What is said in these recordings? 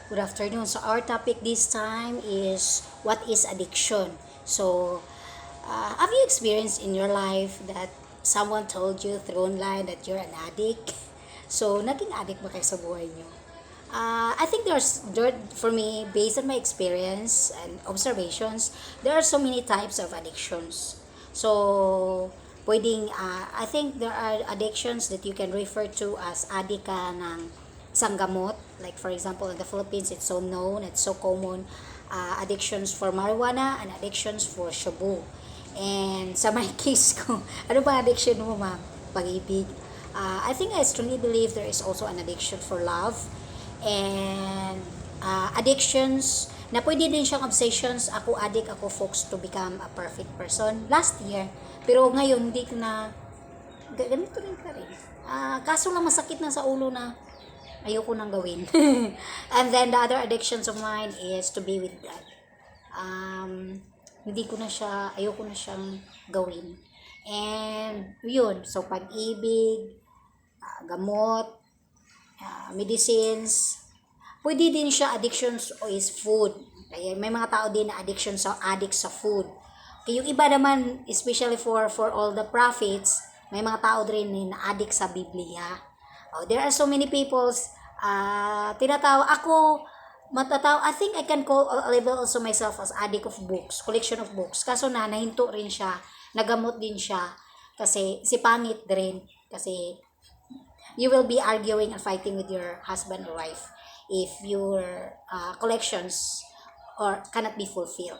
Good afternoon. So our topic this time is what is addiction. So have you experienced in your life that someone told you through online that you're an addict? So naging addict ba kayo sa buhay niyo? I think for me, based on my experience and observations, there are so many types of addictions. So, I think there are addictions that you can refer to as addict ka ng isang gamot. Like for example, in the Philippines, it's so known, it's so common. Addictions for marijuana and addictions for shabu. And sa my case ko, ano ba addiction mo, ma'am? Pag-ibig. I think I strongly believe there is also an addiction for love and addictions na pwede din siyang obsessions. Ako addict ako folks to become a perfect person last year, pero ngayon hindi ko na ganito rin pa rin. Kaso lang masakit na sa ulo na ayoko nang gawin. And then the other addictions of mine is to be with God. Hindi ko na siya, ayoko na siyang gawin. And yun, so pag-ibig, gamot, medicines. Pwede din siya addictions o is food. Kaya may mga tao din na addiction sa addict sa food. Kaya yung iba naman, especially for all the prophets, may mga tao din na addict sa Biblia. There are so many people's I think I can label also myself as addict of books, collection of books. Kaso nahinto rin siya, nagamot din siya, kasi si pangit rin, kasi you will be arguing and fighting with your husband or wife if your collections or cannot be fulfilled.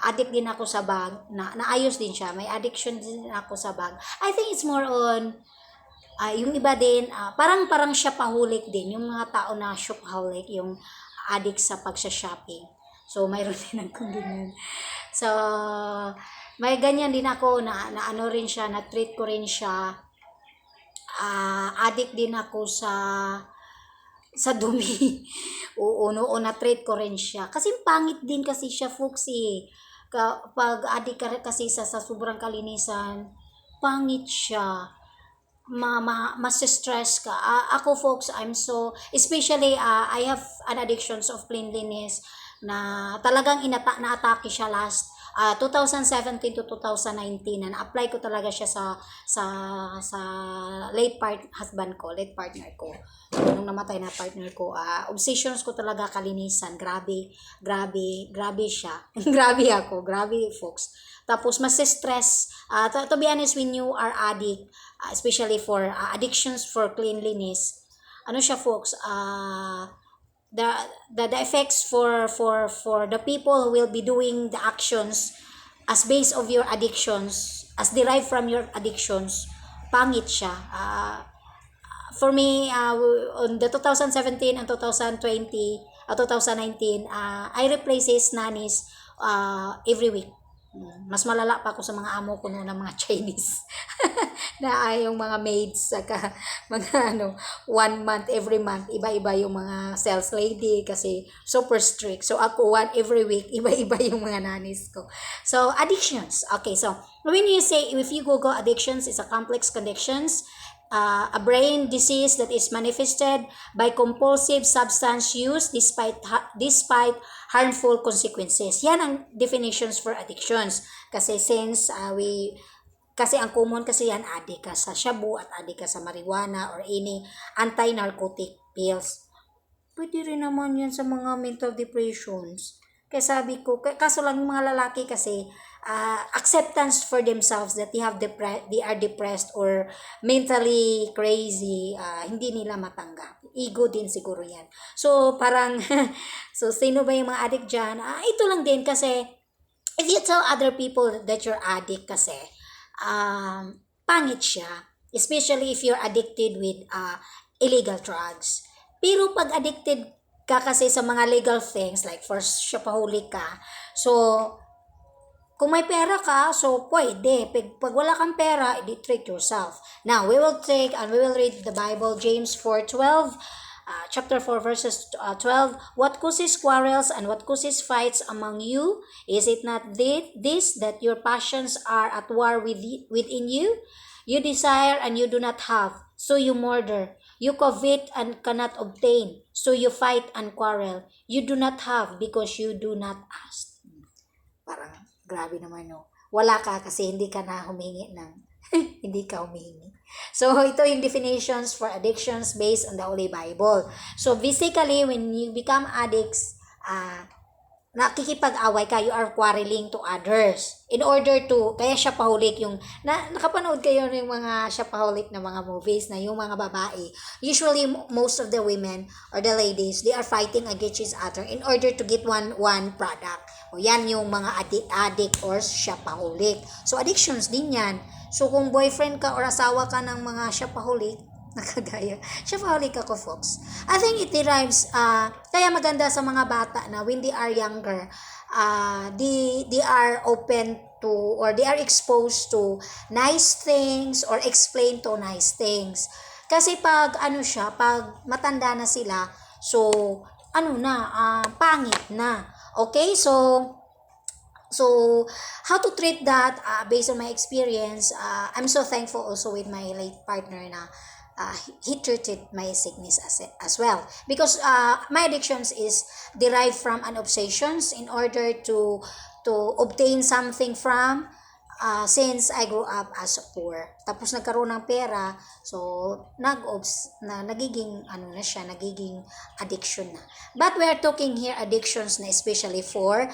Addict din ako sa bag, naayos din siya, may addiction din ako sa bag. I think it's more on yung iba din, parang shopaholic din, yung mga tao na shopaholic, yung addict sa pagsha-shopping. So, mayroon din akong ganyan. So, may ganyan din ako na ano rin siya, na-treat ko rin siya. Addict din ako sa dumi. Oo, noon na-treat ko rin siya. Kasi pangit din kasi siya, folks, eh. Pag addict ka kasi sa sobrang kalinisan, pangit siya. Mas-stress ka. Ako, folks, especially, I have an addictions of cleanliness na talagang na-atake siya last 2017 to 2019, na apply ko talaga siya sa late partner ko. So, nung namatay na partner ko, obsessions ko talaga kalinisan. Grabe siya. grabe folks. Tapos mas stress. To be honest, when you are addict, especially for addictions for cleanliness, ano siya folks, the effects for the people who will be doing the actions as base of your addictions, as derived from your addictions, pangit siya. For me, on the 2017 and 2020, 2019, I replace his nannies every week. Mas malala pa ako sa mga amo ko noon ng mga Chinese. Na yung mga maids, saka mga 1 month, every month, iba-iba yung mga sales lady kasi super strict. So ako, every week, iba-iba yung mga nannies ko. So addictions. Okay, so when you say, if you Google addictions, it's a complex conditions, a brain disease that is manifested by compulsive substance use despite harmful consequences. Yan ang definitions for addictions. Kasi since kasi ang common kasi yan, addict ka sa shabu at addict ka sa marijuana or any anti-narcotic pills. Pwede rin naman yan sa mga mental depressions. Kaya sabi ko, kaso lang yung mga lalaki kasi, acceptance for themselves that they are depressed or mentally crazy, hindi nila matanggap. Ego din siguro yan. So, parang, so, sino ba yung mga addict dyan? Ito lang din kasi, if you tell other people that you're addict kasi, pangit siya. Especially if you're addicted with illegal drugs. Pero pag addicted ka kasi sa mga legal things, like for shopaholic ka, so, kung may pera ka, so pwede. Pag wala kang pera, treat yourself. Now, we will read the Bible, James 4:12, chapter 4, verses 12. What causes quarrels and what causes fights among you? Is it not this, that your passions are at war within you? You desire and you do not have, so you murder. You covet and cannot obtain, so you fight and quarrel. You do not have because you do not ask. Parang grabe naman, no? Wala ka kasi hindi ka na humingi ng hindi ka humingi. So, ito yung definitions for addictions based on the Holy Bible. So, basically, when you become addicts, nakikipag-away ka, you are quarreling to others. In order to, kaya shopaholic yung, nakapanood kayo ng mga shopaholic na mga movies na yung mga babae. Usually, most of the women or the ladies, they are fighting against each other in order to get one product. O yan yung mga addict or shopaholic. So, addictions din yan. So, kung boyfriend ka or asawa ka ng mga shopaholic, nakagaya. Shopaholic ako, folks. I think it derives, kaya maganda sa mga bata na when they are younger, they are open to or they are exposed to nice things or explain to nice things. Kasi pag pag matanda na sila, so pangit na. Okay? So, how to treat that based on my experience, I'm so thankful also with my late partner na he treated my sickness as well because my addictions is derived from an obsessions in order to obtain something from since I grew up as poor. Tapos nagkaroon ng pera, so nagiging nagiging addiction na. But we are talking here addictions na especially for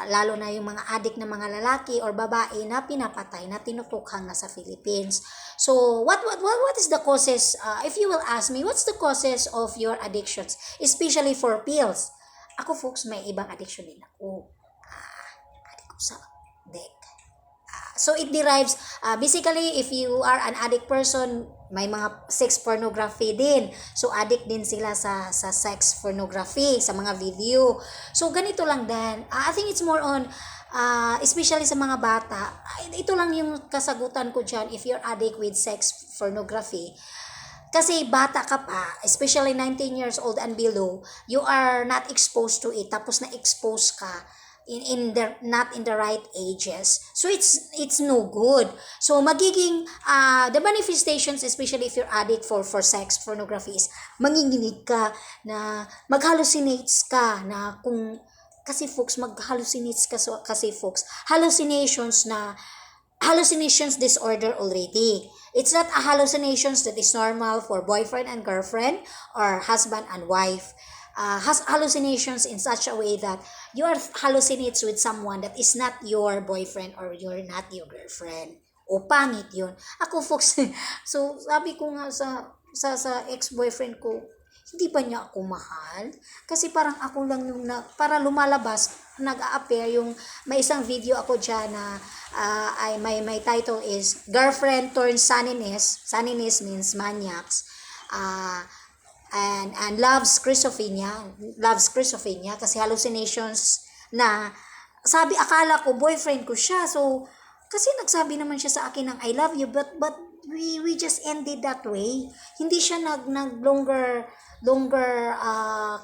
lalo na yung mga addict na mga lalaki or babae na pinapatay na tinutukhang na sa Philippines. So what is the causes, if you will ask me, what's the causes of your addictions, especially for pills? Ako, folks, may ibang addiction din ako. Addict ko sa deck. So it derives, basically, if you are an addict person, may mga sex pornography din. So addict din sila sa sex pornography, sa mga video. So ganito lang din. I think it's more on, especially sa mga bata, ito lang yung kasagutan ko dyan if you're addict with sex pornography. Kasi bata ka pa, especially 19 years old and below, you are not exposed to it, tapos na-expose ka not in the right ages. So it's no good. So magiging the manifestations, especially if you're addict for sex pornography, is manginginig ka, na mag-hallucinates ka, na kung kasi folks, mag-hallucinates ka kasi folks, hallucinations disorder already. It's not a hallucinations that is normal for boyfriend and girlfriend or husband and wife. Has hallucinations in such a way that you are hallucinates with someone that is not your boyfriend or you're not your girlfriend. O pangit yun. Ako, folks, so sabi ko nga sa ex-boyfriend ko, hindi ba niya ako mahal? Kasi parang ako lang yung para lumalabas, nag-a-appear yung, may isang video ako dyan na my title is Girlfriend Turned Sunniness. Sunniness means maniacs. And loves schizophrenia kasi hallucinations na sabi, akala ko boyfriend ko siya, so kasi nagsabi naman siya sa akin ng I love you, but we just ended that way. Hindi siya nag longer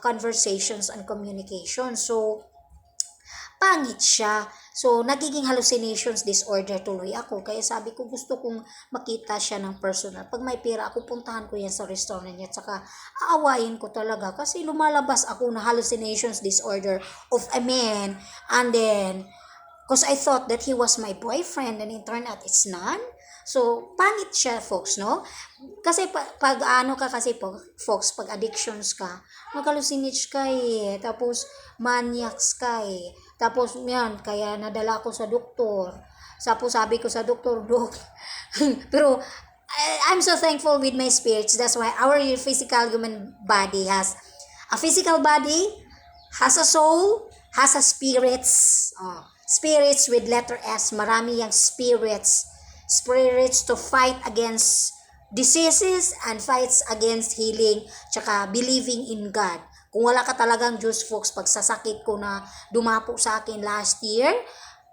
conversations and communication, so pangit siya. So, nagiging hallucinations disorder tuloy ako. Kaya sabi ko, gusto kong makita siya ng personal. Pag may pera ako, puntahan ko yan sa restaurant niya. Tsaka, aawayin ko talaga. Kasi lumalabas ako na hallucinations disorder of a man. And then, because I thought that he was my boyfriend. And it turned out, it's none. So, pangit siya, folks, no? Kasi pag folks, pag addictions ka, mag-hallucinates ka eh. Tapos, maniacs ka eh. Tapos, yan, kaya nadala ako sa doktor. Tapos, sabi ko sa doktor, Dok. Pero, I'm so thankful with my spirits. That's why our physical human body has a physical body, has a soul, has a spirits. Spirits with letter S. Marami yung spirits. Spirits to fight against diseases and fights against healing, tsaka believing in God. Kung wala ka talagang Diyos, folks, pagsasakit ko na dumapo sa akin last year,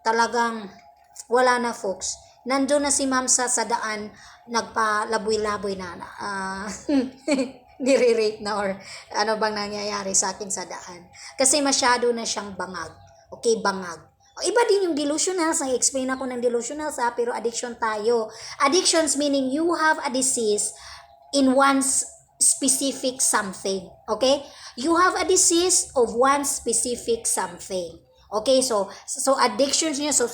talagang wala na, folks. Nandun na si ma'am sa daan, nagpalaboy-laboy na. Nire-rape na or ano bang nangyayari sa akin sa daan. Kasi masyado na siyang bangag. Okay, bangag. Iba din yung delusionals. Nag-explain ako ng delusionals pero addiction tayo. Addictions meaning you have a disease in one's specific something. Okay? You have a disease of one specific something. Okay, so addictions niyo, so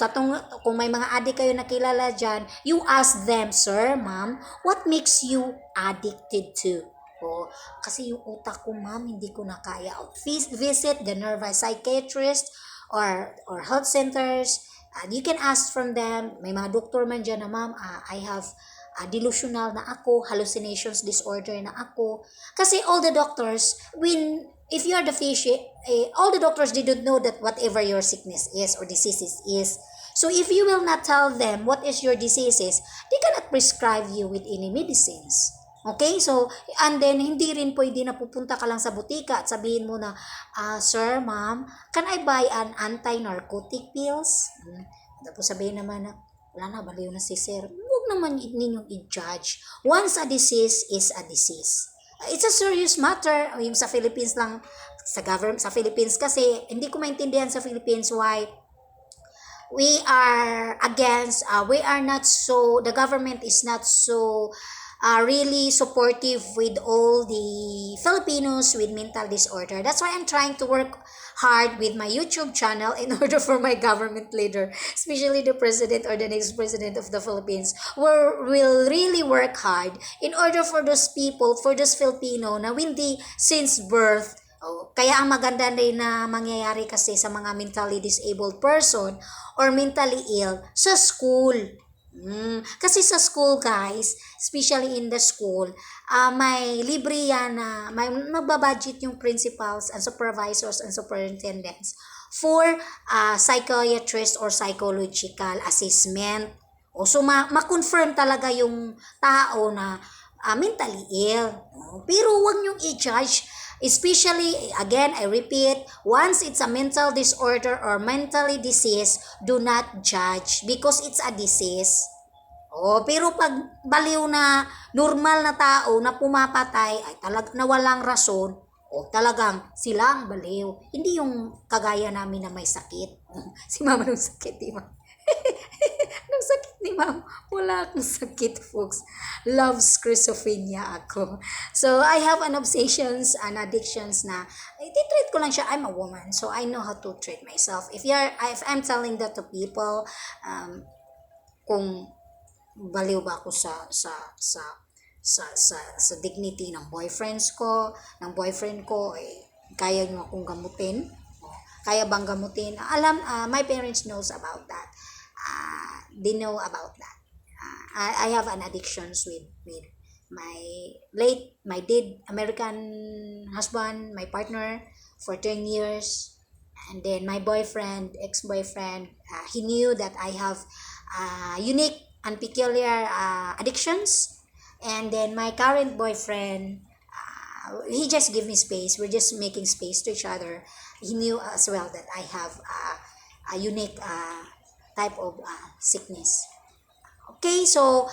kung may mga addict kayo nakilala dyan, you ask them, sir, ma'am, what makes you addicted to? Oh, kasi yung utak ko, ma'am, hindi ko na kaya. Visit the nervous psychiatrist or health centers. You can ask from them. May mga doktor man dyan na, ma'am, I have delusional na ako, hallucinations disorder na ako. Kasi all the doctors, if you are the all the doctors didn't know that whatever your sickness is or diseases is. So if you will not tell them what is your diseases, they cannot prescribe you with any medicines. Okay? So, and then, hindi rin pwede na pupunta ka lang sa butika at sabihin mo na, sir, ma'am, can I buy an anti-narcotic pills? Tapos sabihin naman na, wala na, baliw na si sir. Huwag naman ninyong i-judge. Once a disease is a disease. It's a serious matter. Yung sa Philippines lang, sa government, sa Philippines kasi, hindi ko maintindihan sa Philippines why we are against, the government is not so really supportive with all the Filipinos with mental disorder. That's why I'm trying to work hard with my YouTube channel in order for my government leader, especially the president or the next president of the Philippines, will really work hard in order for those people, for those Filipino na hindi since birth. Kaya ang maganda rin na mangyayari kasi sa mga mentally disabled person or mentally ill sa school. Kasi sa school, guys, especially in the school, may libre yan na may nagbabudget yung principals and supervisors and superintendents for psychiatrist or psychological assessment. So, ma-confirm talaga yung tao na mentally ill. Pero huwag niyong i-judge. Especially, again, I repeat, once it's a mental disorder or mentally disease, do not judge because it's a disease. Pero pag baliw na normal na tao na pumapatay ay na walang rason, talagang sila ang baliw. Hindi yung kagaya namin na may sakit. Si mama nung sakit, di ba? Nung sakit ni ma'am, wala akong sakit, folks. Love schizophrenia ako. So, I have an obsessions and addictions na, treat ko lang siya, I'm a woman, so I know how to treat myself. If I'm telling that to people, kung baliw ba ako sa dignity ng boyfriend ko, kaya nyo akong gamutin? Kaya bang gamutin? My parents knows about that. They know about that. I have an addictions with my dead American husband, my partner for 10 years. And then my ex-boyfriend, he knew that I have unique and peculiar addictions. And then my current boyfriend, he just gave me space. We're just making space to each other. He knew as well that I have a unique type of sickness. Okay, so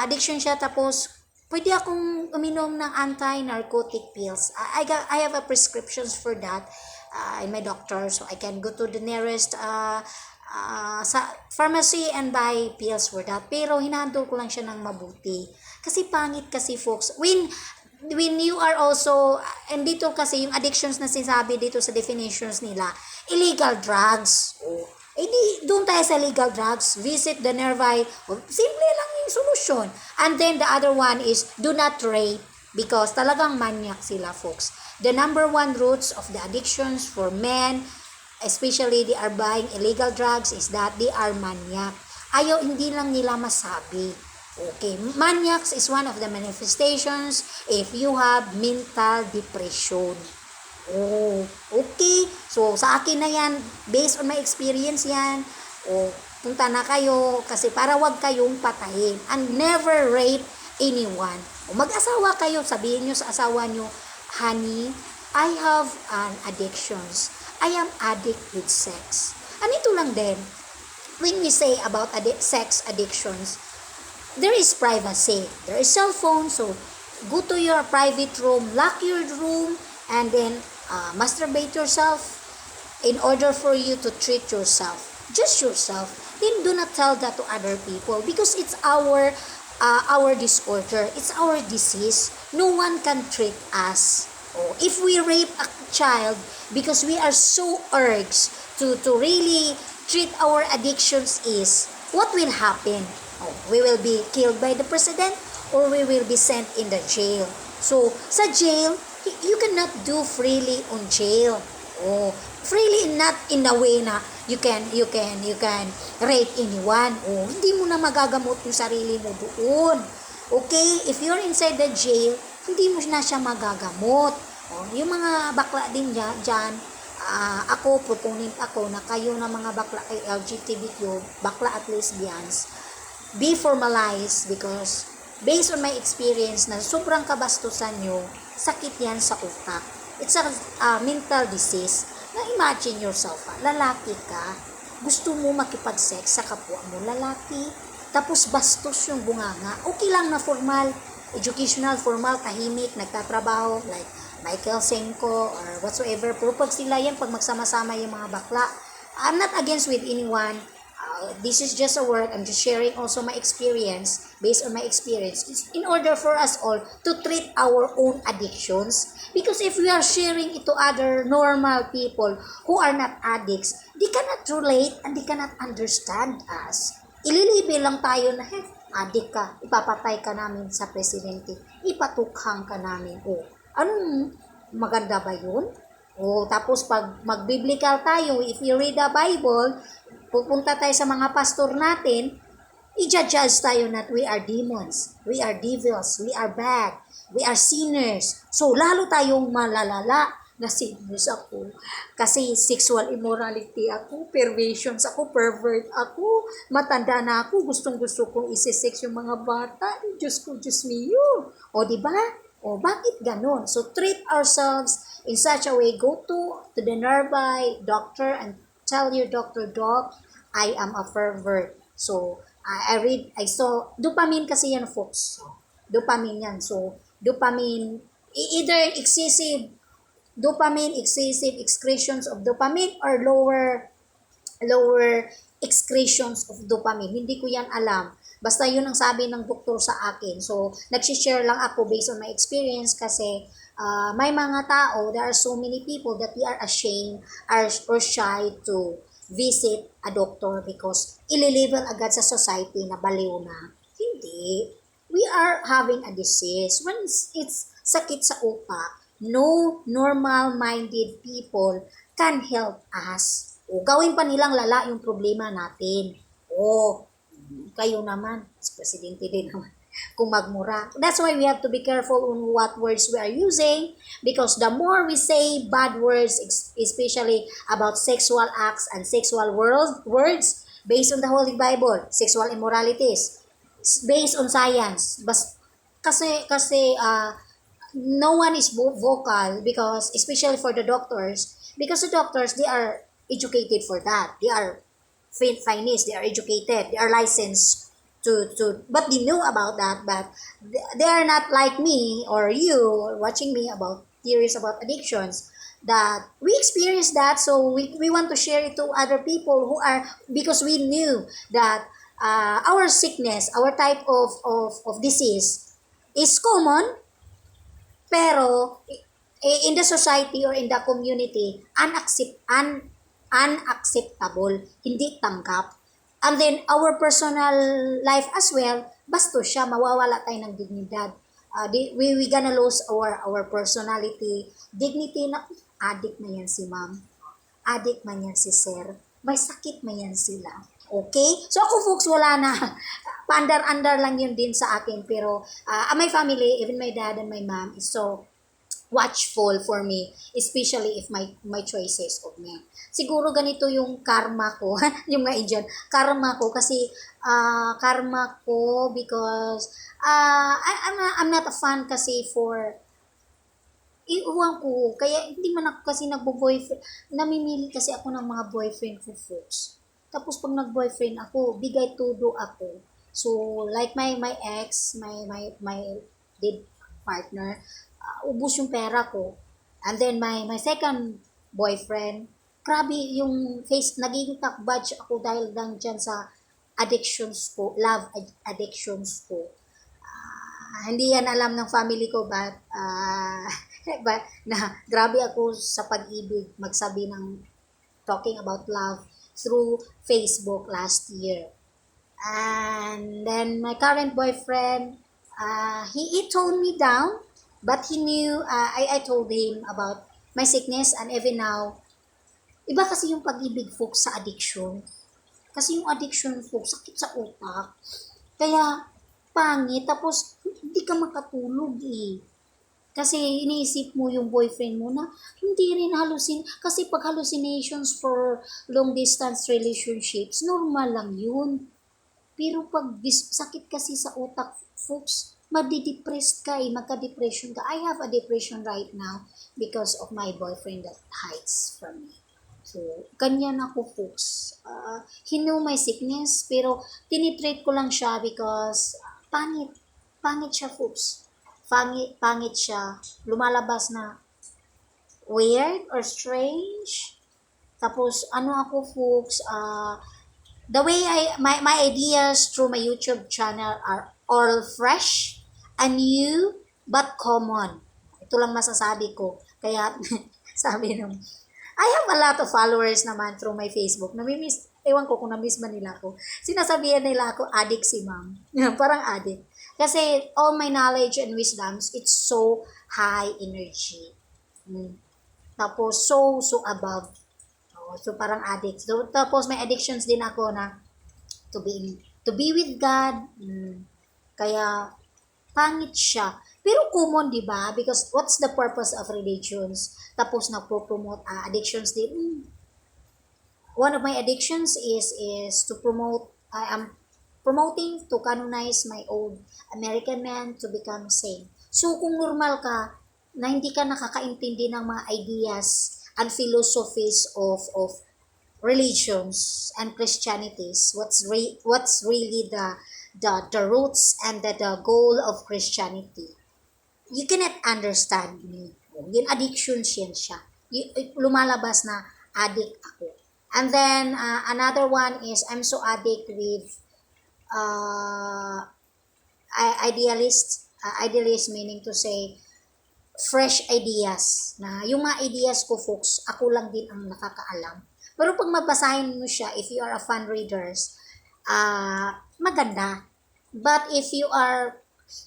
addiction siya, tapos pwede akong uminom ng anti-narcotic pills. I have a prescriptions for that in my doctor, so I can go to the nearest sa pharmacy and buy pills for that. Pero hinahandle ko lang siya ng mabuti. Kasi pangit kasi, folks. When you are also, and dito kasi yung addictions na sinasabi dito sa definitions nila, illegal drugs. Di doon tayo sa legal drugs. Visit the nearby. Simple lang yung solusyon. And then the other one is do not rape because talagang maniac sila, folks. The number one roots of the addictions for men, especially they are buying illegal drugs, is that they are maniac. Hindi lang nila masabi. Okay, maniacs is one of the manifestations if you have mental depression. Okay. So, sa akin na yan, based on my experience yan, punta na kayo kasi para wag kayong patayin and never rape anyone. Mag-asawa kayo, sabihin nyo sa asawa nyo, honey, I have an addictions. I am addict with sex. And ito lang din, when we say about sex addictions, there is privacy. There is cell phone, so go to your private room, lock your room, and then masturbate yourself in order for you to treat yourself. Just yourself. Then do not tell that to other people because it's our our disorder. It's our disease. No one can treat us. Oh, if we rape a child because we are so urged to really treat our addictions is, what will happen? Oh, we will be killed by the president or we will be sent in the jail. So, sa jail, you cannot do freely on jail. Oh, freely not in a way na you can rape anyone. Oh, hindi mo na magagamot yung sarili mo doon. Okay, if you're inside the jail, hindi mo na siya magagamot. Oh, yung mga bakla din dyan, ako, proponent ako na kayo na mga bakla kay LGBTQ, bakla at lesbians, be formalized because based on my experience na sobrang kabastusan nyo, sakit yan sa utak. It's a mental disease. Na imagine yourself, lalaki ka, gusto mo makipag-sex sa kapwa mo lalaki, tapos bastos yung bunganga, okay lang na formal, educational, formal, tahimik, nagtatrabaho, like Michael Senko or whatsoever, pero pag sila yan, pag magsama-sama yung mga bakla, I'm not against with anyone. This is just a work. I'm just sharing also my experience, based on my experience, in order for us all to treat our own addictions. Because if we are sharing it to other normal people who are not addicts, they cannot relate and they cannot understand us. Ililibi lang tayo na, addict ka, ipapatay ka namin sa presidente, ipatukhang ka namin. O, anong maganda ba yun? O, tapos pag mag-biblical tayo, if you read the Bible, pupunta tayo sa mga pastor natin, i-judge tayo na we are demons, we are devils, we are bad, we are sinners. So, lalo tayong malalala na sinners ako. Kasi sexual immorality ako, perversions ako, pervert ako, matanda na ako, gustong-gusto kong isi-sex yung mga bata. Diyos ko, Diyos mio. O, diba? O, bakit ganon? So, treat ourselves in such a way. Go to the nearby doctor and tell your doctor, Doc, I am a pervert. So, I saw, dopamine kasi yan, folks. Dopamine yan. So, dopamine, either excessive excretions of dopamine or lower excretions of dopamine. Hindi ko yan alam. Basta yun ang sabi ng doktor sa akin. So, nagsishare lang ako based on my experience kasi may mga tao, there are so many people that they are ashamed or shy to visit a doctor because ililabel agad sa society na baliw na. Hindi. We are having a disease. When it's sakit sa utak, no normal-minded people can help us. O, gawin pa nilang lala yung problema natin. O, kayo naman, presidente din naman, kung magmura. That's why we have to be careful on what words we are using because the more we say bad words, especially about sexual acts and sexual words, based on the Holy Bible, sexual immoralities, based on science. Kasi no one is vocal because, especially for the doctors, because the doctors, they are educated for that. They are finest, they are educated, they are licensed but they know about that, but they are not like me or you watching me about theories about addictions that we experience that, so we want to share it to other people who are, because we knew that our sickness, our type of disease is common, pero in the society or in the community, unacceptable, hindi tanggap. And then, our personal life as well, bastos siya, mawawala tayo ng dignidad. We gonna lose our personality, dignity na, addict na yan si ma'am, addict man yan si sir, may sakit man yan sila. Okay? So ako folks, wala na. Paandar-andar lang yun din sa akin. Pero my family, even my dad and my mom is so watchful for me, especially if my choices of me. Siguro ganito yung karma ko, yung nga Indian, karma ko kasi karma ko because I'm not a fan kasi for iuwan ko, kaya hindi man ako kasi nagbo-boyfriend, namimili kasi ako ng mga boyfriend ko folks. Tapos pag nag-boyfriend ako, bigay tudo ako. So like my ex, my dead partner, ubos yung pera ko. And then my second boyfriend, grabe yung face, naging takbudge ako dahil lang dyan sa addictions ko, love addictions ko. Hindi yan alam ng family ko, but, but na grabe ako sa pag-ibig, magsabi ng talking about love through Facebook last year. And then my current boyfriend, he toned me down, but he knew, I told him about my sickness, and even now, iba kasi yung pag-ibig, folks, sa addiction. Kasi yung addiction, folks, sakit sa utak. Kaya, pangit, tapos hindi ka makatulog eh. Kasi iniisip mo yung boyfriend mo na hindi rin kasi pag hallucinations for long distance relationships, normal lang yun. Pero pag sakit kasi sa utak, folks, madidepressed ka eh, magka-depression ka. I have a depression right now because of my boyfriend that hides from me. So, ganyan ako, folks. He knew my sickness, pero tinitreat ko lang siya because pangit. Pangit siya, folks. Pangit siya. Lumalabas na weird or strange. Tapos, ano ako, folks, the way my ideas through my YouTube channel are all fresh and new but common. Ito lang masasabi ko. Kaya sabi nung I have a lot of followers naman through my Facebook. Ewan ko kung na-miss man nila ako. Sinasabihan nila ako, addict si ma'am. Parang addict. Kasi all my knowledge and wisdoms, it's so high energy. Tapos so above. So parang addict. So, tapos may addictions din ako na to be with God. Kaya pangit siya. Pero common, di ba? Because what's the purpose of religions? Tapos nagpo-promote addictions din. One of my addictions is to promote, I am promoting to canonize my old American man to become saint. So kung normal ka, na hindi ka nakakaintindi ng mga ideas and philosophies of religions and Christianities, what's really the roots and the goal of Christianity, you cannot understand me. Yung addiction siya. Lumalabas na addict ako. And then another one is I'm so addict with idealist, meaning to say fresh ideas, na yung mga ideas ko, folks, ako lang din ang nakakaalam. Pero pag mabasahin mo siya, if you are a fan readers, maganda. But if you are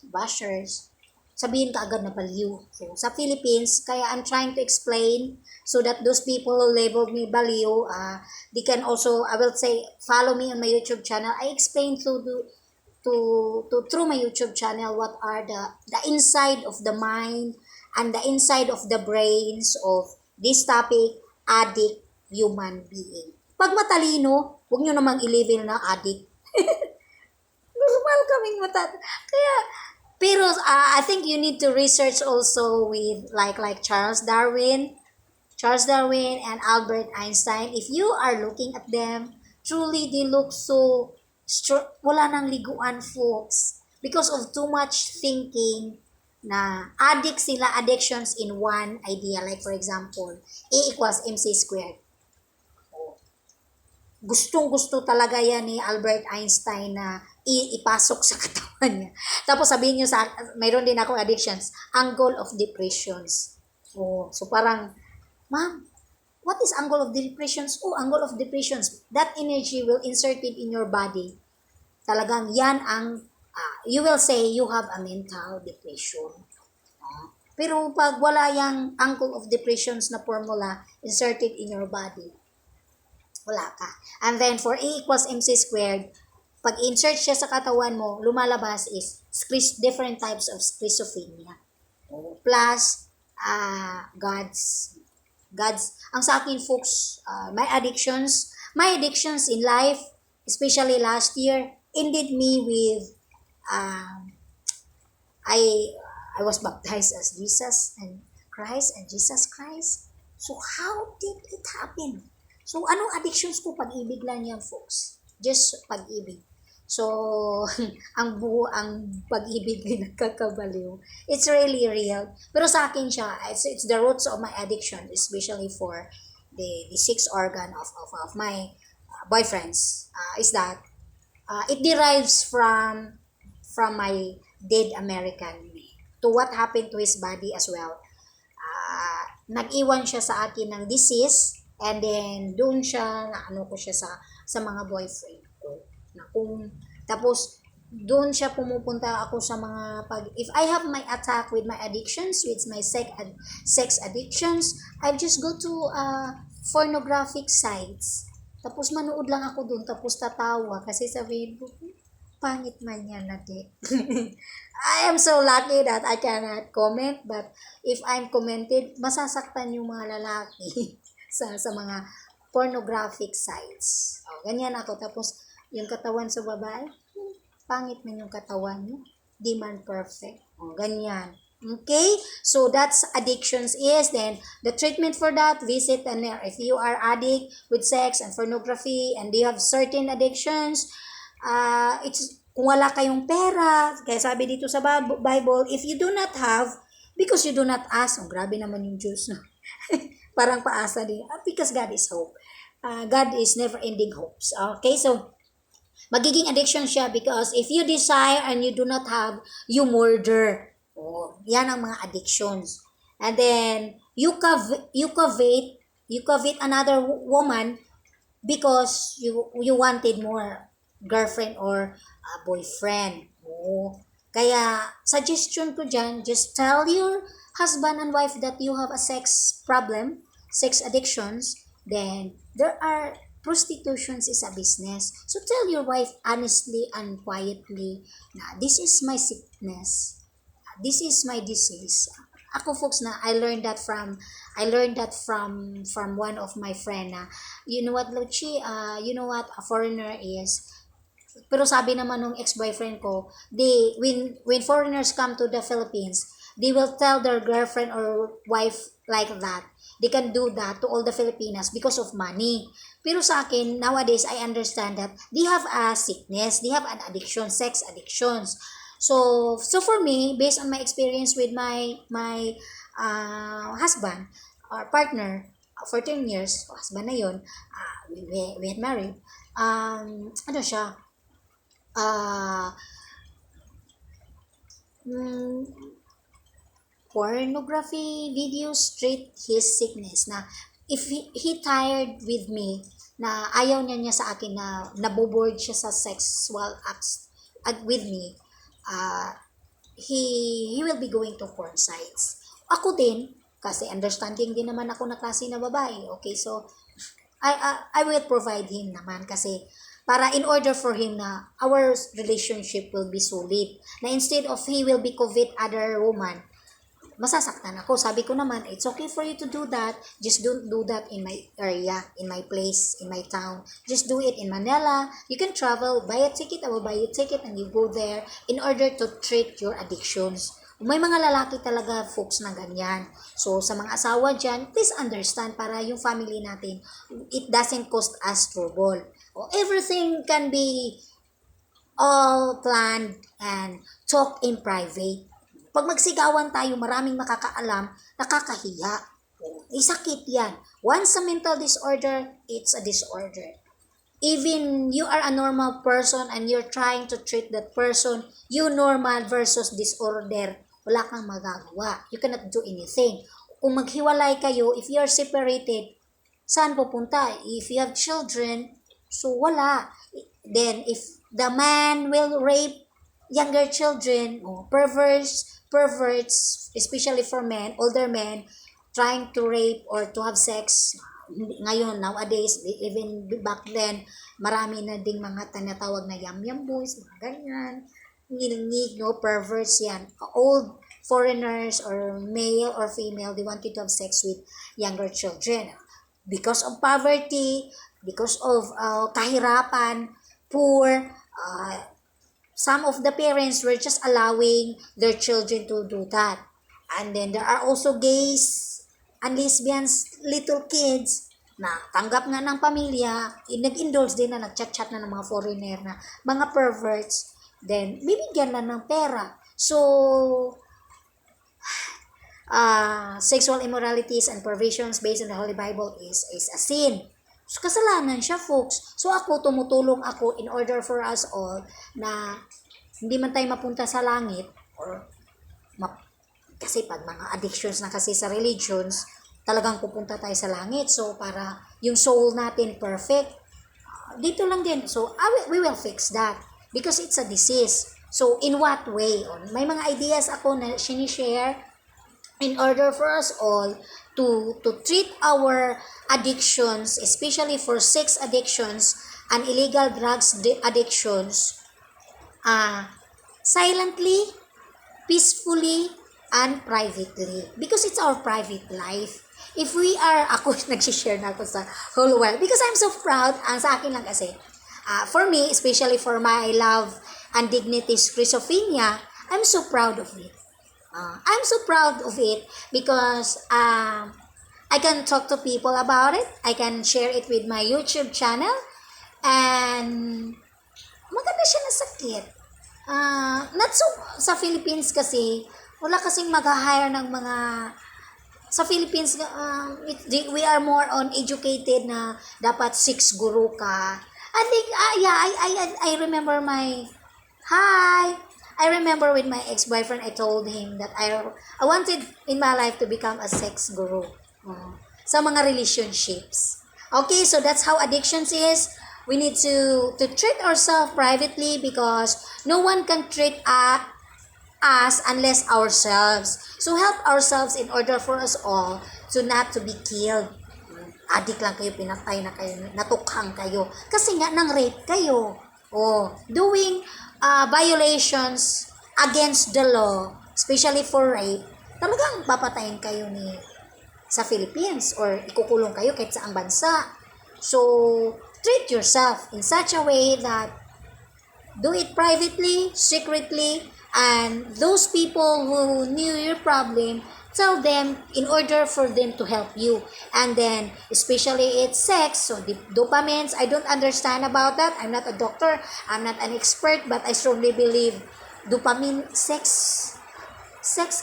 bashers, sabihin ka agad na baliw. So, sa Philippines, kaya I'm trying to explain so that those people who labeled me baliw, they can also, I will say, follow me on my YouTube channel. I explain through my YouTube channel what are the inside of the mind and the inside of the brains of this topic, addict human being. Pag matalino, huwag nyo namang i-level na addict. Normal kaming Kaya, pero I think you need to research also with like Charles Darwin and Albert Einstein. If you are looking at them, truly they look so wala nang liguan, folks, because of too much thinking, na addict sila, addictions in one idea. Like for example, A equals MC squared. Gustong-gusto talaga yan ni Albert Einstein na ipasok sa katawan niya. Tapos sabihin niyo mayroon din ako addictions, angle of depressions. So parang, ma'am, what is angle of depressions? Angle of depressions. That energy will insert it in your body. Talagang yan ang you will say you have a mental depression. Pero pag wala yung angle of depressions na formula inserted in your body, wala ka. And then for A equals MC squared, pag insert siya sa katawan mo, lumalabas is different types of schizophrenia. Plus, God's, ang sa akin, folks, my addictions in life, especially last year, ended me with I was baptized as Jesus Christ. So how did it happen? So anong addictions ko? Pag-ibig lang yan, folks. Just pag-ibig. So ang pag-ibig ay nagkakabaliw. It's really real. Pero sa akin siya, it's the roots of my addiction, especially for the sixth organ of my boyfriends, is that it derives from my dead American, to what happened to his body as well. Nag-iwan siya sa akin ng disease, and then doon siya, na ano ko siya sa mga boyfriend ko. Na kung, tapos, doon siya pumupunta ako sa mga if I have my attack with my addictions, with my sex addictions, I'll just go to pornographic sites. Tapos manood lang ako doon, tapos tatawa kasi sabihin ko, pangit man yan natin. I am so lucky that I cannot comment, but if I'm commented, masasaktan yung mga lalaki sa mga pornographic sites. Ganyan ako. Tapos, yung katawan sa babae, pangit man yung katawan niyo. Di man perfect. Ganyan. Okay? So, that's addictions is. Then, the treatment for that, visit a nurse. If you are addict with sex and pornography, and you have certain addictions, it's kung wala kayong pera, kaya sabi dito sa Bible, if you do not have, because you do not ask, grabe naman yung Diyos, no? Parang paasa din, because God is hope. God is never-ending hopes. Okay, so, magiging addiction siya because if you desire and you do not have, you murder. Yan ang mga addictions. And then, you covet another woman because you wanted more girlfriend or boyfriend. Kaya, suggestion ko dyan, just tell your husband and wife that you have a sex problem, sex addictions, then there are prostitutions is a business. So tell your wife honestly and quietly na this is my sickness. This is my disease. Ako folks na I learned that from one of my friend na you know what Luchi, you know what a foreigner is. Pero sabi naman nung ex-boyfriend ko, when foreigners come to the Philippines, they will tell their girlfriend or wife like that. They can do that to all the Filipinas because of money. Pero sa akin, nowadays, I understand that they have a sickness, they have an addiction, sex addictions. So for me, based on my experience with my husband or partner for 10 years, husband na yun, we had married, ano siya, pornography videos treat his sickness na if he tired with me na ayaw niya sa akin na naboboard siya sa sexual acts with me, he will be going to porn sites. Ako din, kasi understanding din naman ako na klase na babae. Okay, so I will provide him naman kasi para in order for him na our relationship will be solid. Na instead of he will be covet other woman, masasaktan ako. Sabi ko naman, it's okay for you to do that. Just don't do that in my area, in my place, in my town. Just do it in Manila. You can travel, buy a ticket, I will buy you a ticket and you go there in order to treat your addictions. May mga lalaki talaga, folks, na ganyan. So, sa mga asawa dyan, please understand para yung family natin, it doesn't cost us trouble. Everything can be all planned and talk in private. Pag magsigawan tayo, maraming makakaalam, nakakahiya. Sakit yan. Once a mental disorder, it's a disorder. Even you are a normal person and you're trying to treat that person, you normal versus disorder, wala kang magagawa. You cannot do anything. Kung maghiwalay kayo, if you're separated, saan pupunta? If you have children, so wala. Then, if the man will rape younger children, perverts, especially for men, older men, trying to rape or to have sex, ngayon, nowadays, even back then, marami na ding mga tinatawag na yam-yam boys, mga ganyan, ngilingig, perverts yan. Old foreigners or male or female, they wanted to have sex with younger children. Because of poverty, because of kahirapan, poor, some of the parents were just allowing their children to do that. And then there are also gays and lesbians, little kids, na tanggap nga ng pamilya, nag-indulge din na nag-chat-chat na ng mga foreigner na mga perverts, then bibigyan lang ng pera. So, sexual immoralities and perversions based on the Holy Bible is a sin. So, kasalanan siya, folks. So, tumutulong ako in order for us all na hindi man tayo mapunta sa langit, or kasi pag mga addictions na kasi sa religions, talagang pupunta tayo sa langit. So, para yung soul natin perfect, dito lang din. So, we will fix that because it's a disease. So, in what way? May mga ideas ako na sinishare in order for us all to treat our addictions, especially for sex addictions and illegal drugs addictions, silently, peacefully, and privately. Because it's our private life. If we are, ako nagsishare na ako sa whole world. Because I'm so proud, ang sa akin lang kasi, for me, especially for my love and dignity schizophrenia, I'm so proud of it. I'm so proud of it because I can talk to people about it. I can share it with my YouTube channel. And maganda siya na sakit. Not so, sa Philippines kasi, wala kasing mag-hire ng mga, sa Philippines, we are more on educated na dapat 6 guru ka. I think, I remember I remember with my ex-boyfriend, I told him that I wanted in my life to become a sex guru. Sa mga relationships. Okay, so that's how addictions is. We need to treat ourselves privately because no one can treat us unless ourselves. So help ourselves in order for us all to not to be killed. Adik lang kayo, pinatay na kayo, natukhang kayo. Kasi nga, nang rape kayo. Doing violations against the law, especially for rape, talagang papatayin kayo sa Philippines or ikukulong kayo kahit saang bansa. So, treat yourself in such a way that do it privately, secretly, and those people who knew your problem, tell them in order for them to help you. And then, especially it's sex, so the dopamines, I don't understand about that. I'm not a doctor, I'm not an expert, but I strongly believe dopamine, sex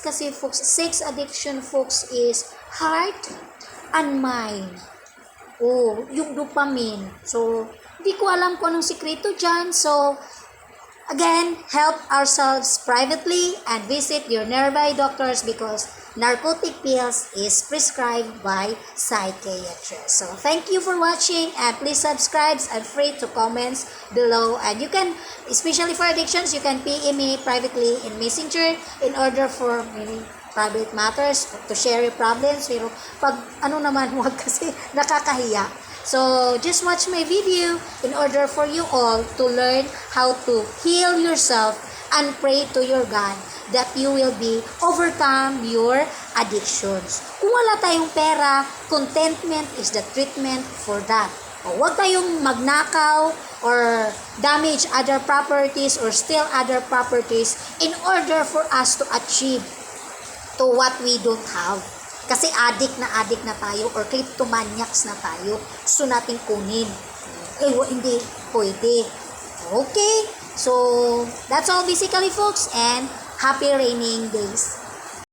kasi folks, sex addiction folks is heart and mind. Yung dopamine. So, hindi ko alam kung anong sikreto dyan. So, again, help ourselves privately and visit your nearby doctors because narcotic pills is prescribed by psychiatrists. So, thank you for watching and please subscribe and free to comments below. And you can, especially for addictions, you can PM me privately in Messenger in order for maybe private matters, to share your problems. Pero pag huwag kasi nakakahiya. So, just watch my video in order for you all to learn how to heal yourself and pray to your God that you will be overcome your addictions. Kung wala tayong pera, contentment is the treatment for that. Huwag tayong magnakaw or damage other properties or steal other properties in order for us to achieve to what we don't have. Kasi addict na tayo or kleptomaniacs na tayo. Gusto natin kunin. Hindi pwede. Okay? So, that's all basically folks and happy raining days.